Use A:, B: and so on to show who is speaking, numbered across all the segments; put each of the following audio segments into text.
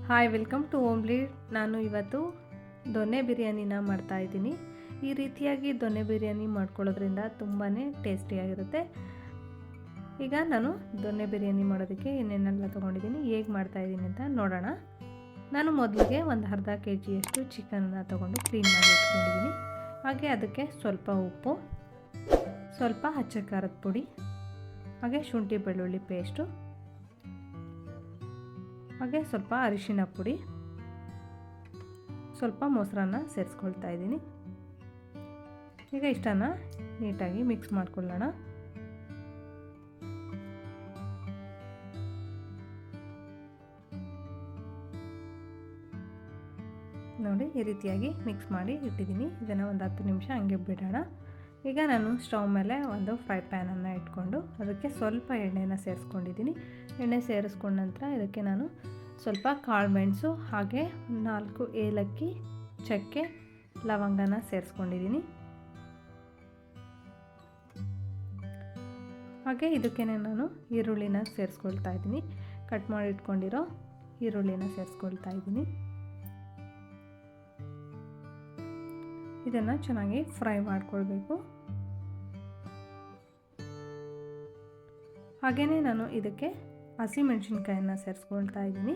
A: Hi, welcome to ಓಮ್ಲಿ. ನಾನು ಇವತ್ತು ದೊನ್ನೆ ಬಿರಿಯಾನಿನ ಮಾಡ್ತಾಯಿದ್ದೀನಿ. ಈ ರೀತಿಯಾಗಿ ದೊನ್ನೆ ಬಿರಿಯಾನಿ ಮಾಡ್ಕೊಳ್ಳೋದ್ರಿಂದ ತುಂಬಾ ಟೇಸ್ಟಿಯಾಗಿರುತ್ತೆ. ಈಗ ನಾನು ದೊನ್ನೆ ಬಿರಿಯಾನಿ ಮಾಡೋದಕ್ಕೆ ಏನೇನೆಲ್ಲ ತೊಗೊಂಡಿದ್ದೀನಿ, ಹೇಗೆ ಮಾಡ್ತಾಯಿದ್ದೀನಿ ಅಂತ ನೋಡೋಣ. ನಾನು ಮೊದಲಿಗೆ ಒಂದು ಅರ್ಧ kg ಚಿಕನ್ನ ತೊಗೊಂಡು ಕ್ಲೀನ್ ಮಾಡಿ ಇಟ್ಕೊಂಡಿದ್ದೀನಿ. ಹಾಗೆ ಅದಕ್ಕೆ ಸ್ವಲ್ಪ ಉಪ್ಪು, ಸ್ವಲ್ಪ ಅಚ್ಚ ಖಾರದ ಪುಡಿ, ಹಾಗೆ ಶುಂಠಿ ಬೆಳ್ಳುಳ್ಳಿ ಪೇಸ್ಟು, ಹಾಗೆ ಸ್ವಲ್ಪ ಅರಿಶಿನ ಪುಡಿ, ಸ್ವಲ್ಪ ಮೊಸರನ್ನ ಸೇರಿಸ್ಕೊಳ್ತಾ ಇದ್ದೀನಿ. ಈಗ ಇಷ್ಟನ್ನು ನೀಟಾಗಿ ಮಿಕ್ಸ್ ಮಾಡ್ಕೊಳ್ಳೋಣ. ನೋಡಿ, ಈ ರೀತಿಯಾಗಿ ಮಿಕ್ಸ್ ಮಾಡಿ ಇಟ್ಟಿದ್ದೀನಿ. ಇದನ್ನು ಒಂದು 10 ನಿಮಿಷ ಹಂಗೆ ಬಿಡೋಣ. ಈಗ ನಾನು ಸ್ಟವ್ ಮೇಲೆ ಒಂದು ಫ್ರೈ ಪ್ಯಾನನ್ನು ಇಟ್ಕೊಂಡು ಅದಕ್ಕೆ ಸ್ವಲ್ಪ ಎಣ್ಣೆನ ಸೇರಿಸ್ಕೊಂಡಿದ್ದೀನಿ. ಎಣ್ಣೆ ಸೇರಿಸ್ಕೊಂಡ ನಂತರ ಇದಕ್ಕೆ ನಾನು ಸ್ವಲ್ಪ ಕಾಳು ಮೆಣಸು, ಹಾಗೆ 4 ಏಲಕ್ಕಿ, ಚಕ್ಕೆ, ಲವಂಗನ ಸೇರಿಸ್ಕೊಂಡಿದ್ದೀನಿ. ಹಾಗೆ ಇದಕ್ಕೆ ನಾನು ಈರುಳ್ಳಿನ ಸೇರಿಸ್ಕೊಳ್ತಾ ಇದ್ದೀನಿ. ಕಟ್ ಮಾಡಿ ಇಟ್ಕೊಂಡಿರೋ ಈರುಳ್ಳಿನ ಸೇರಿಸ್ಕೊಳ್ತಾ ಇದ್ದೀನಿ. ಇದನ್ನು ಚೆನ್ನಾಗಿ ಫ್ರೈ ಮಾಡ್ಕೊಳ್ಬೇಕು. ಹಾಗೆಯೇ ನಾನು ಇದಕ್ಕೆ ಹಸಿಮೆಣಸಿನ್ಕಾಯನ್ನು ಸೇರಿಸ್ಕೊಳ್ತಾ ಇದ್ದೀನಿ.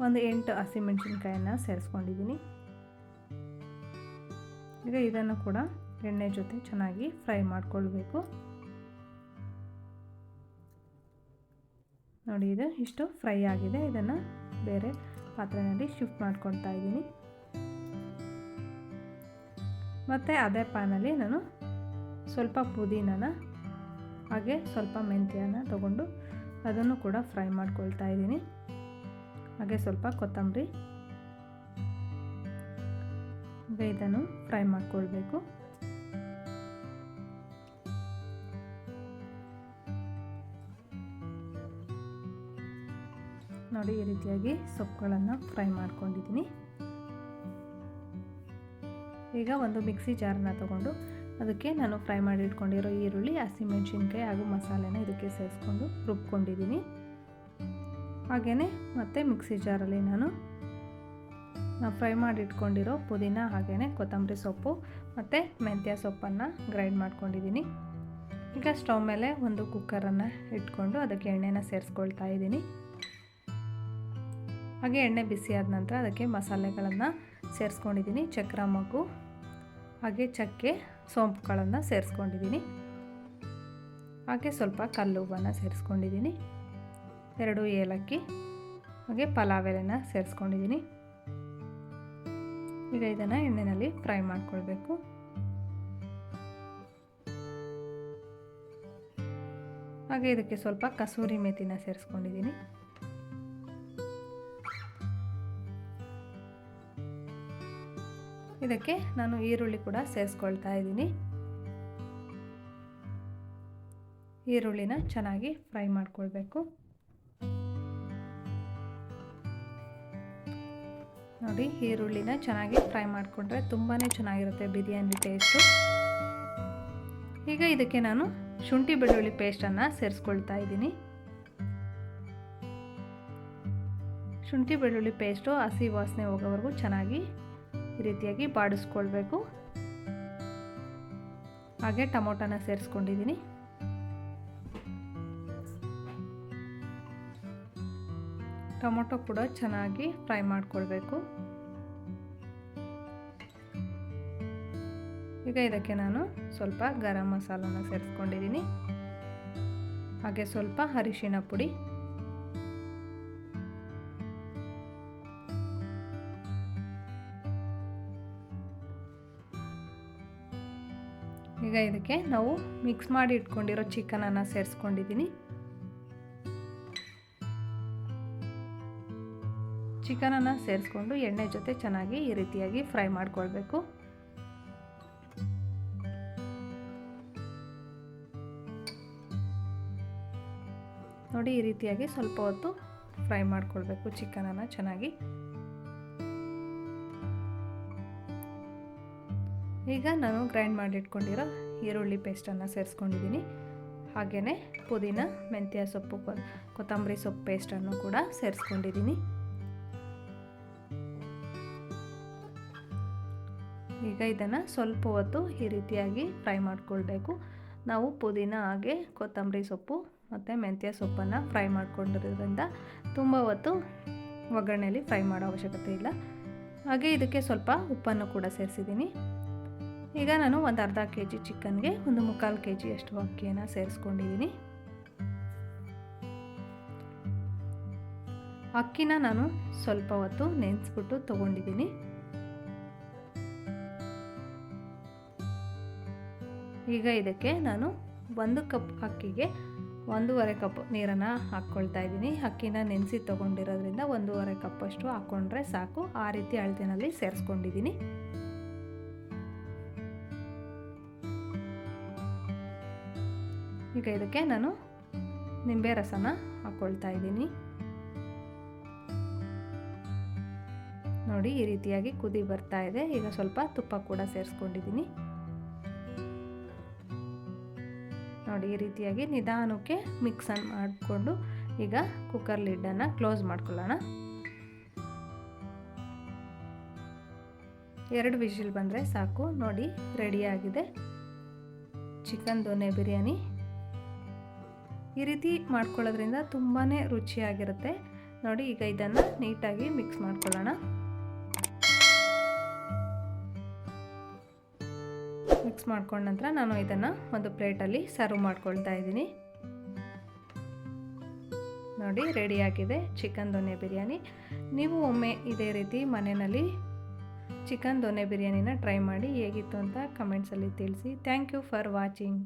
A: ಒಂದು 8 ಹಸಿಮೆಣಸಿನ್ಕಾಯನ್ನು ಸೇರಿಸ್ಕೊಂಡಿದ್ದೀನಿ. ಈಗ ಇದನ್ನು ಕೂಡ ಎಣ್ಣೆ ಜೊತೆ ಚೆನ್ನಾಗಿ ಫ್ರೈ ಮಾಡ್ಕೊಳ್ಬೇಕು. ನೋಡಿ, ಇದು ಇಷ್ಟು ಫ್ರೈ ಆಗಿದೆ. ಇದನ್ನು ಬೇರೆ ಪಾತ್ರೆಯಲ್ಲಿ ಶಿಫ್ಟ್ ಮಾಡ್ಕೊಳ್ತಾ ಇದ್ದೀನಿ. ಮತ್ತು ಅದೇ ಪ್ಯಾನಲ್ಲಿ ನಾನು ಸ್ವಲ್ಪ ಪುದೀನನ, ಹಾಗೆ ಸ್ವಲ್ಪ ಮೆಂತ್ಯನ ತಗೊಂಡು ಅದನ್ನು ಕೂಡ ಫ್ರೈ ಮಾಡ್ಕೊಳ್ತಾ ಇದ್ದೀನಿ. ಹಾಗೆ ಸ್ವಲ್ಪ ಕೊತ್ತಂಬರಿ, ಈಗ ಇದನ್ನು ಫ್ರೈ ಮಾಡ್ಕೊಳ್ಬೇಕು. ನೋಡಿ, ಈ ರೀತಿಯಾಗಿ ಸೊಪ್ಪುಗಳನ್ನು ಫ್ರೈ ಮಾಡ್ಕೊಂಡಿದ್ದೀನಿ. ಈಗ ಒಂದು ಮಿಕ್ಸಿ ಜಾರನ್ನ ತಗೊಂಡು ಅದಕ್ಕೆ ನಾನು ಫ್ರೈ ಮಾಡಿ ಇಟ್ಕೊಂಡಿರೋ ಈರುಳ್ಳಿ, ಹಸಿಮೆಣಸಿನ್ಕಾಯಿ ಹಾಗೂ ಮಸಾಲೆನ ಇದಕ್ಕೆ ಸೇರಿಸ್ಕೊಂಡು ರುಬ್ಕೊಂಡಿದ್ದೀನಿ. ಹಾಗೆಯೇ ಮತ್ತೆ ಮಿಕ್ಸಿ ಜಾರಲ್ಲಿ ನಾನು ಫ್ರೈ ಮಾಡಿ ಇಟ್ಕೊಂಡಿರೋ ಪುದೀನ, ಹಾಗೆಯೇ ಕೊತ್ತಂಬರಿ ಸೊಪ್ಪು ಮತ್ತು ಮೆಂತ್ಯ ಸೊಪ್ಪನ್ನು ಗ್ರೈಂಡ್ ಮಾಡ್ಕೊಂಡಿದ್ದೀನಿ. ಈಗ ಸ್ಟವ್ ಮೇಲೆ ಒಂದು ಕುಕ್ಕರನ್ನು ಇಟ್ಕೊಂಡು ಅದಕ್ಕೆ ಎಣ್ಣೆನ ಸೇರಿಸ್ಕೊಳ್ತಾ ಇದ್ದೀನಿ. ಹಾಗೆ ಎಣ್ಣೆ ಬಿಸಿ ಆದ ನಂತರ ಅದಕ್ಕೆ ಮಸಾಲೆಗಳನ್ನು ಸೇರಿಸ್ಕೊಂಡಿದ್ದೀನಿ. ಚಕ್ರ ಮೊಗ್ಗು, ಹಾಗೆ ಚಕ್ಕೆ, ಸೋಂಪುಗಳನ್ನು ಸೇರಿಸ್ಕೊಂಡಿದ್ದೀನಿ. ಹಾಗೆ ಸ್ವಲ್ಪ ಕಲ್ಲುಪ್ಪನ್ನು ಸೇರಿಸ್ಕೊಂಡಿದ್ದೀನಿ. 2 ಏಲಕ್ಕಿ, ಹಾಗೆ ಪಲಾವ್ ಎಲೆನ ಸೇರಿಸ್ಕೊಂಡಿದ್ದೀನಿ. ಈಗ ಇದನ್ನು ಎಣ್ಣೆಯಲ್ಲಿ ಫ್ರೈ ಮಾಡ್ಕೊಳ್ಬೇಕು. ಹಾಗೆ ಇದಕ್ಕೆ ಸ್ವಲ್ಪ ಕಸೂರಿ ಮೇಥಿನ ಸೇರಿಸ್ಕೊಂಡಿದ್ದೀನಿ. ಇದಕ್ಕೆ ನಾನು ಈರುಳ್ಳಿ ಕೂಡ ಸೇರಿಸ್ಕೊಳ್ತಾ ಇದ್ದೀನಿ. ಈರುಳ್ಳಿನ ಚೆನ್ನಾಗಿ ಫ್ರೈ ಮಾಡ್ಕೊಳ್ಬೇಕು. ನೋಡಿ, ಈರುಳ್ಳಿನ ಚೆನ್ನಾಗಿ ಫ್ರೈ ಮಾಡಿಕೊಂಡ್ರೆ ತುಂಬಾ ಚೆನ್ನಾಗಿರುತ್ತೆ ಬಿರಿಯಾನಿ ಟೇಸ್ಟು. ಈಗ ಇದಕ್ಕೆ ನಾನು ಶುಂಠಿ ಬೆಳ್ಳುಳ್ಳಿ ಪೇಸ್ಟನ್ನು ಸೇರಿಸ್ಕೊಳ್ತಾ ಇದ್ದೀನಿ. ಶುಂಠಿ ಬೆಳ್ಳುಳ್ಳಿ ಪೇಸ್ಟು ಹಸಿ ವಾಸನೆ ಹೋಗೋವರೆಗೂ ಚೆನ್ನಾಗಿ ಈ ರೀತಿಯಾಗಿ ಬಾಡಿಸ್ಕೊಳ್ಬೇಕು. ಹಾಗೆ ಟೊಮೊಟೊನ ಸೇರಿಸ್ಕೊಂಡಿದ್ದೀನಿ. ಟೊಮೊಟೊ ಕೂಡ ಚೆನ್ನಾಗಿ ಫ್ರೈ ಮಾಡ್ಕೊಳ್ಬೇಕು. ಈಗ ಇದಕ್ಕೆ ನಾನು ಸ್ವಲ್ಪ ಗರಂ ಮಸಾಲನ ಸೇರಿಸ್ಕೊಂಡಿದ್ದೀನಿ. ಹಾಗೆ ಸ್ವಲ್ಪ ಅರಿಶಿನ ಪುಡಿ, ಈಗ ಇದಕ್ಕೆ ನಾವು ಮಿಕ್ಸ್ ಮಾಡಿ ಇಟ್ಕೊಂಡಿರೋ ಚಿಕನನ್ನು ಸೇರಿಸ್ಕೊಂಡಿದ್ದೀನಿ. ಚಿಕನನ್ನು ಸೇರಿಸ್ಕೊಂಡು ಎಣ್ಣೆ ಜೊತೆ ಚೆನ್ನಾಗಿ ಈ ರೀತಿಯಾಗಿ ಫ್ರೈ ಮಾಡ್ಕೊಳ್ಬೇಕು. ನೋಡಿ, ಈ ರೀತಿಯಾಗಿ ಸ್ವಲ್ಪ ಹೊತ್ತು ಫ್ರೈ ಮಾಡ್ಕೊಳ್ಬೇಕು ಚಿಕನನ್ನು ಚೆನ್ನಾಗಿ. ಈಗ ನಾನು ಗ್ರೈಂಡ್ ಮಾಡಿ ಇಟ್ಕೊಂಡಿರೋ ಈರುಳ್ಳಿ ಪೇಸ್ಟನ್ನು ಸೇರಿಸ್ಕೊಂಡಿದ್ದೀನಿ. ಹಾಗೆಯೇ ಪುದೀನ, ಮೆಂತ್ಯ ಸೊಪ್ಪು, ಕೊತ್ತಂಬರಿ ಸೊಪ್ಪು ಪೇಸ್ಟನ್ನು ಕೂಡ ಸೇರಿಸ್ಕೊಂಡಿದ್ದೀನಿ. ಈಗ ಇದನ್ನು ಸ್ವಲ್ಪ ಹೊತ್ತು ಈ ರೀತಿಯಾಗಿ ಫ್ರೈ ಮಾಡಿಕೊಳ್ಬೇಕು. ನಾವು ಪುದೀನ ಹಾಗೆ ಕೊತ್ತಂಬರಿ ಸೊಪ್ಪು ಮತ್ತು ಮೆಂತ್ಯ ಸೊಪ್ಪನ್ನು ಫ್ರೈ ಮಾಡ್ಕೊಂಡಿರೋದ್ರಿಂದ ತುಂಬ ಹೊತ್ತು ಒಗ್ಗರಣೆಯಲ್ಲಿ ಫ್ರೈ ಮಾಡೋ ಅವಶ್ಯಕತೆ ಇಲ್ಲ. ಹಾಗೆ ಇದಕ್ಕೆ ಸ್ವಲ್ಪ ಉಪ್ಪನ್ನು ಕೂಡ ಸೇರಿಸಿದ್ದೀನಿ. ಈಗ ನಾನು ಒಂದು ಅರ್ಧ kg ಚಿಕನ್ಗೆ ಒಂದು 3/4 kg ಅಷ್ಟು ಅಕ್ಕಿಯನ್ನು ಸೇರಿಸ್ಕೊಂಡಿದ್ದೀನಿ. ಅಕ್ಕಿನ ನಾನು ಸ್ವಲ್ಪ ಹೊತ್ತು ನೆನೆಸ್ಬಿಟ್ಟು ತೊಗೊಂಡಿದ್ದೀನಿ. ಈಗ ಇದಕ್ಕೆ ನಾನು 1 ಕಪ್ ಅಕ್ಕಿಗೆ 1.5 ಕಪ್ ನೀರನ್ನು ಹಾಕ್ಕೊಳ್ತಾ ಇದ್ದೀನಿ. ಅಕ್ಕಿನ ನೆನೆಸಿ ತೊಗೊಂಡಿರೋದ್ರಿಂದ 1.5 ಕಪ್ ಅಷ್ಟು ಹಾಕ್ಕೊಂಡ್ರೆ ಸಾಕು. ಆ ರೀತಿ ಅಳತೆನಲ್ಲಿ ಸೇರಿಸ್ಕೊಂಡಿದ್ದೀನಿ. ಈಗ ಇದಕ್ಕೆ ನಾನು ನಿಂಬೆ ರಸನ ಹಾಕ್ಕೊಳ್ತಾ ಇದ್ದೀನಿ. ನೋಡಿ ಈ ರೀತಿಯಾಗಿ ಕುದಿ ಬರ್ತಾ ಇದೆ. ಈಗ ಸ್ವಲ್ಪ ತುಪ್ಪ ಕೂಡ ಸೇರಿಸ್ಕೊಂಡಿದ್ದೀನಿ. ನೋಡಿ ಈ ರೀತಿಯಾಗಿ ನಿಧಾನಕ್ಕೆ ಮಿಕ್ಸ್ ಮಾಡಿಕೊಂಡು ಈಗ ಕುಕ್ಕರ್ ಲಿಡ್ಡನ್ನು ಕ್ಲೋಸ್ ಮಾಡ್ಕೊಳ್ಳೋಣ. 2 ವಿಷಿಲ್ ಬಂದರೆ ಸಾಕು. ನೋಡಿ ರೆಡಿಯಾಗಿದೆ ಚಿಕನ್ ದೊನ್ನೆ ಬಿರಿಯಾನಿ. ಈ ರೀತಿ ಮಾಡ್ಕೊಳ್ಳೋದ್ರಿಂದ ತುಂಬಾ ರುಚಿಯಾಗಿರುತ್ತೆ. ನೋಡಿ ಈಗ ಇದನ್ನು ನೀಟಾಗಿ ಮಿಕ್ಸ್ ಮಾಡ್ಕೊಳ್ಳೋಣ. ಮಿಕ್ಸ್ ಮಾಡ್ಕೊಂಡ ನಂತರ ನಾನು ಇದನ್ನು ಒಂದು ಪ್ಲೇಟಲ್ಲಿ ಸರ್ವ್ ಮಾಡ್ಕೊಳ್ತಾ ಇದ್ದೀನಿ. ನೋಡಿ ರೆಡಿಯಾಗಿದೆ ಚಿಕನ್ ದೊನ್ನೆ ಬಿರಿಯಾನಿ. ನೀವು ಒಮ್ಮೆ ಇದೇ ರೀತಿ ಮನೆಯಲ್ಲಿ ಚಿಕನ್ ದೊನ್ನೆ ಬಿರಿಯಾನಿನ ಟ್ರೈ ಮಾಡಿ ಹೇಗಿತ್ತು ಅಂತ ಕಮೆಂಟ್ಸಲ್ಲಿ ತಿಳಿಸಿ. Thank you for watching.